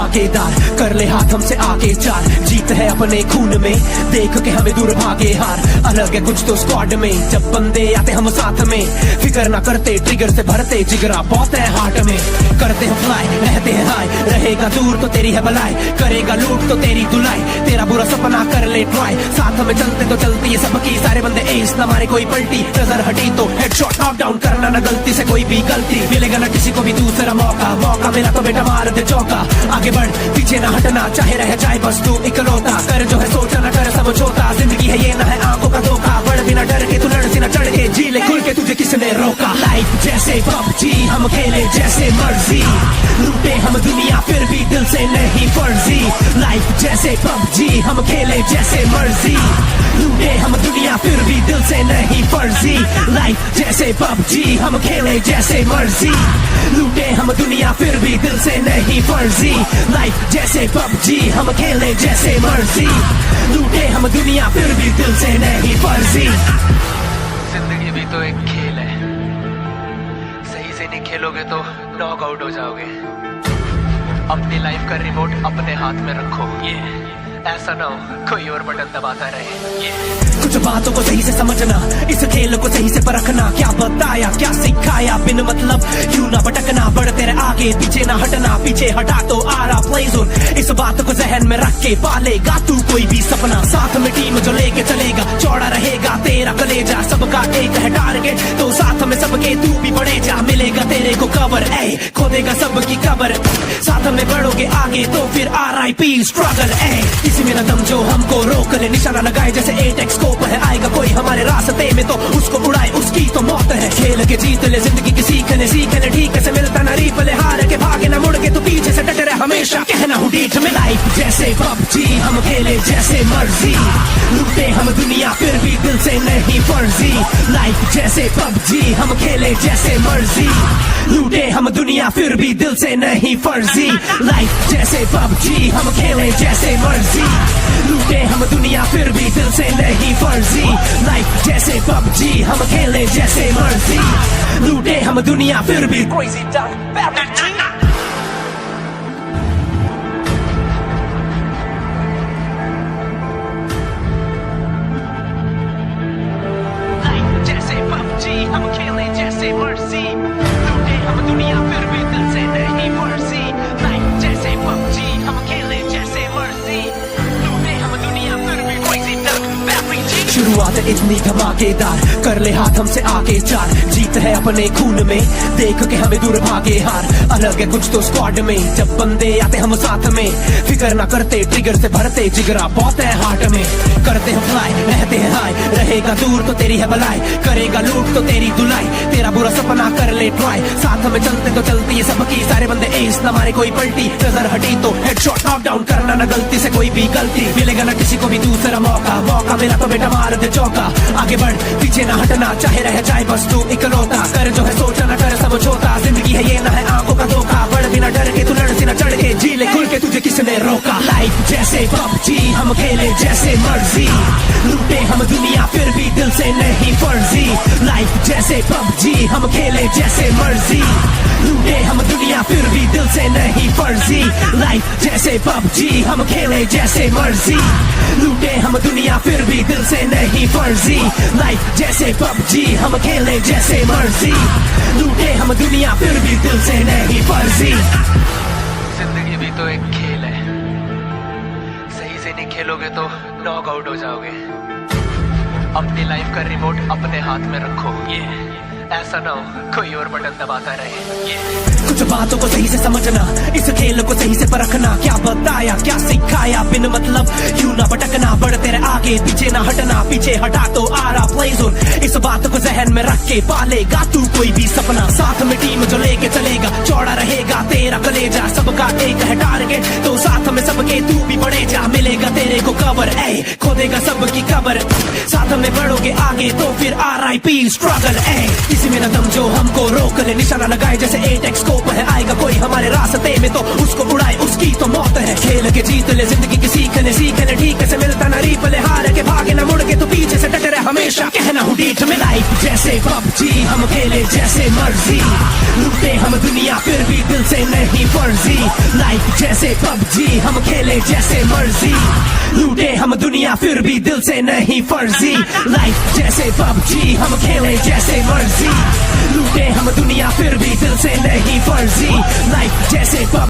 धमाकेदार, कर ले हाथ हमसे आगे चार, जीत है अपने खून में, देख के हमें दूर भागे हार। अलग है कुछ तो स्क्वाड में, जब बंदे आते हम साथ में, फिक्र ना करते ट्रिगर से भरते जिगरा बहुत है हार्ट में। करते हैं फ्लाई रहते हैं हाई, रहेगा दूर तो तेरी है भलाई, करेगा लूट तो तेरी धुलाई, तेरा बुरा सपना कर ले ट्राई। साथ में चलते तो चलती है सबकी, सारे बंदे एस ना मारे कोई पलटी, नजर हटी तो हेडशॉट नॉक डाउन करना ना गलती से कोई भी गलती, मिलेगा ना किसी को भी दूसरा मौका, मौका मिला तो बेटा मार दे चौका। आगे बढ़ पीछे ना हटना, चाहे रह जाए बस तू इकलौता, कर जो है सोचा ना कर समझौता, जिंदगी है ये ना है आंखों का धोखा, बढ़ बिना डर के तू लड़ सी ना चढ़ के, जी ले खुल के तुझे किसने रोका। लाइफ जैसे पबजी हम खेले जैसे मर्जी, लूटे हम दुनिया फिर भी दिल से नहीं फर्जी। लाइफ जैसे पबजी हम खेले जैसे मर्जी, लूटे हम दुनिया फिर भी दिल से नहीं फर्जी। लाइफ जैसे पबजी हम खेले जैसे मर्जी, लूटे हम दुनिया फिर भी दिल से नहीं फर्जी। लाइफ जैसे पबजी हम खेले जैसे मर्जी, लूटे हम दुनिया फिर भी दिल से नहीं फर्जी। जिंदगी भी तो एक खेल है, सही से नहीं खेलोगे तो नॉक आउट हो जाओगे। अपनी लाइफ का रिमोट अपने हाथ में रखो, ये ऐसा ना हो कोई और बटन दबाता रहे। कुछ बातों को सही से समझना, इस खेल को सही से परखना, क्या बताया क्या सिखाया बिन मतलब क्यों ना भटकना, बढ़ तेरे आगे पीछे ना हटना, पीछे हटा तो आ रहा प्ले जोन। इस बात को जहन में रख के पालेगा तू कोई भी सपना, साथ में टीम जो लेके चलेगा, चौड़ा रहेगा तेरा कलेजा, सबका एक है टारगेट तो साथ में सबके तू भी बढ़े जा, मिलेगा तेरे को कवर ए, खोदेगा सबकी कबर, साथ में बढ़ोगे आगे तो फिर RIP स्ट्रगल ए। किसी में न दम जो हमको रोक ले, निशाना लगाए जैसे 8x स्कोप है, आएगा कोई हमारे रास्ते में तो उसको उड़ाए उसकी तो मौत है। खेल के जीत ले जिंदगी की सीख ले ठीक से मिलता ना रीपले, हार के भागे ना मुड़ के तू पीछे से डटे रहे हमेशा, कहना हूँ डीठ में। लाइफ जैसे पबजी हम खेले जैसे मर्जी, लूटे हम दुनिया फिर भी दिल से नहीं फर्जी। लाइफ जैसे पबजी हम खेले जैसे मर्जी, लूटे हम दुनिया फिर भी दिल से नहीं फर्जी। लाइफ जैसे पबजी हम खेले जैसे मर्जी, लूटे हम दुनिया फिर भी दिल से नहीं फर्जी। लाइफ जैसे पबजी हम खेले जैसे मर्जी, लूटे हम दुनिया फिर भी क्रेजी डन। हम खेले जैसे मर्जी, लूटे हम दुनिया फिर भी दिल से नहीं फर्जी। लाइफ जैसे पबजी हम खेले जैसे मर्जी, लूटे हम दुनिया फिर भी क्रेजी डन। शुरुआत इतनी धमाकेदार, कर ले हाथ हमसे आगे चार, जीत है अपने खून में, देख के हमें दूर भागे हार। अलग है कुछ तो स्क्वाड में, जब बंदे आते हम साथ में, फिक्र ना करते ट्रिगर से भरते जिगरा बहुत है हार्ट में। करते हैं फ्लाई रहते हैं हाई, रहेगा दूर तो तेरी है भलाई, करेगा लूट तो तेरी धुलाई, तेरा बुरा सपना कर ले ट्राई। साथ में चलते तो चलती है सबकी, सारे बंदे एस ना मारे कोई पलटी, नजर हटी तो हेडशॉट नॉक डाउन करना ना गलती से कोई भी गलती, मिलेगा ना किसी को भी दूसरा मौका, मौका मिला तो बेटा मार दे चौका। आगे बढ़ पीछे ना हटना, चाहे रह जाए बस तू इकलौता, कर जो है सोचा ना कर समझौता, जिंदगी है ये ना है आंखों का धोखा, बढ़ बिना डर के तू लड़ सी ना चढ़ के, जी ले खुल के तुझे किसने रोका। लाइफ जैसे पबजी हम खेले जैसे मर्जी, लूटे हम दुनिया फिर भी दिल से नहीं फर्जी। लाइफ जैसे पबजी हम खेले जैसे मर्जी, लूटे हम दुनिया फिर भी दिल से नहीं फर्जी। लाइफ जैसे पबजी हम खेले जैसे मर्जी, लूटे हम दुनिया फिर भी दिल से नहीं फर्जी। लाइफ जैसे पबजी हम खेले जैसे मर्जी, लूटे हम दुनिया फिर भी दिल से नहीं फर्जी। जिंदगी भी तो एक खेल है, सही से नहीं खेलोगे तो नॉक आउट हो जाओगे। अपनी लाइफ का रिमोट अपने हाथ में रखो, ये ऐसा ना हो कोई और बटन दबाता रहे। कुछ बातों को सही से समझना, इस खेल को सही से परखना, क्या बताया क्या सिखाया बिन मतलब क्यों ना भटकना, बढ़ तेरे आगे पीछे ना हटना, पीछे हटा तो आ रहा प्ले जोन। इस बात को जहन में रख के पालेगा तू कोई भी सपना, साथ में टीम जो लेके चलेगा, चौड़ा रहेगा तेरा कलेजा, सबका एक है टारगेट तो साथ में सबके तू भी बढ़े जा, मिलेगा तेरे को कवर ए, खोदेगा सबकी कबर, साथ में बढ़ोगे आगे तो फिर RIP स्ट्रगल ए। किसी में न दम जो हमको रोक ले, निशाना लगाए जैसे 8x स्कोप है, आएगा कोई हमारे रास्ते में तो उसको उड़ाए उसकी तो मौत है। खेल के जीत ले जिंदगी की सीख ले ठीक से मिलता ना रीपले, हार के भागे ना मुड़ के तू पीछे से डटे रहे हमेशा, कहना हूँ डीठ में। लाइफ जैसे पबजी हम खेले जैसे मर्जी लूटे हम दुनिया फिर भी दिल से नहीं फर्जी लाइफ जैसे पबजी हम खेले जैसे मर्जी लूटे हम दुनिया फिर भी दिल से नहीं फर्जी लाइफ जैसे पबजी हम खेले जैसे मर्जी लूटे हम दुनिया फिर भी दिल से नहीं फर्जी लाइफ जैसे